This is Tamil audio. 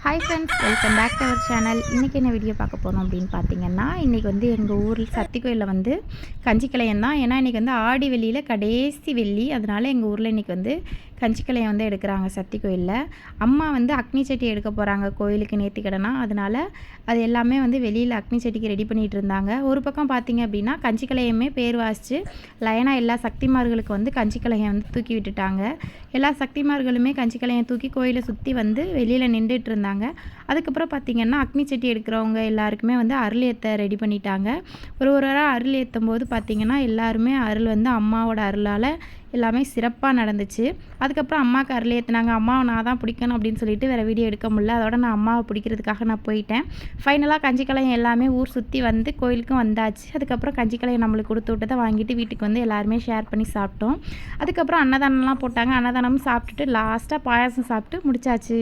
Hi friends, welcome back to our channel. இன்றைக்கி என்ன வீடியோ பார்க்க போகிறோம் அப்படின்னு பார்த்தீங்கன்னா, இன்றைக்கி வந்து எங்கள் ஊரில் சக்தி கோயிலில் வந்து கஞ்சிக்கலையம் தான். ஏன்னா இன்றைக்கி வந்து ஆடி வெள்ளியில் கடைசி வெள்ளி, அதனால் எங்கள் ஊரில் இன்றைக்கி வந்து கஞ்சிக்கலையம் வந்து எடுக்கிறாங்க சக்தி கோயிலில். அம்மா வந்து அக்னி சட்டி எடுக்க போகிறாங்க கோயிலுக்கு நேர்த்திக்கடனா, அதனால் அது எல்லாமே வந்து வெளியில் அக்னி சட்டிக்கு ரெடி பண்ணிகிட்டு இருந்தாங்க. ஒரு பக்கம் பார்த்திங்க அப்படின்னா கஞ்சிக்கலையமே பேர் வாசித்து லைனாக எல்லா சக்திமார்களுக்கு வந்து கஞ்சிக்கலையம் வந்து தூக்கி விட்டுட்டாங்க. எல்லா சக்திமார்களுமே கஞ்சிக்கலையம் தூக்கி கோயிலை சுற்றி வந்து வெளியில் நின்றுட்டு இருந்தாங்க. அதுக்கப்புறம் பார்த்திங்கன்னா அக்னி சட்டி எடுக்கிறவங்க எல்லாருக்குமே வந்து அருள் ஏற்ற ரெடி பண்ணிட்டாங்க. ஒரு அருள் ஏற்றும் போது பார்த்திங்கன்னா எல்லாருமே அருள் வந்து அம்மாவோட அருளால் எல்லாமே சிறப்பாக நடந்துச்சு. அதுக்கப்புறம் அம்மாவுக்கு அருள் ஏற்றுனாங்க. அம்மாவை நான் தான் பிடிக்கணும் அப்படின்னு சொல்லிட்டு வேறு வீடியோ எடுக்க முடியல. அதோட நான் அம்மாவை பிடிக்கிறதுக்காக நான் போயிட்டேன். ஃபைனலாக கஞ்சிக்கலையம் எல்லாமே ஊர் சுற்றி வந்து கோயிலுக்கும் வந்தாச்சு. அதுக்கப்புறம் கஞ்சிக்கலையம் நம்மளுக்கு கொடுத்து விட்டதை வாங்கிட்டு வீட்டுக்கு வந்து எல்லாருமே ஷேர் பண்ணி சாப்பிட்டோம். அதுக்கப்புறம் அன்னதானம்லாம் போட்டாங்க. அன்னதானமும் சாப்பிட்டுட்டு லாஸ்ட்டாக பாயாசம் சாப்பிட்டு முடிச்சாச்சு.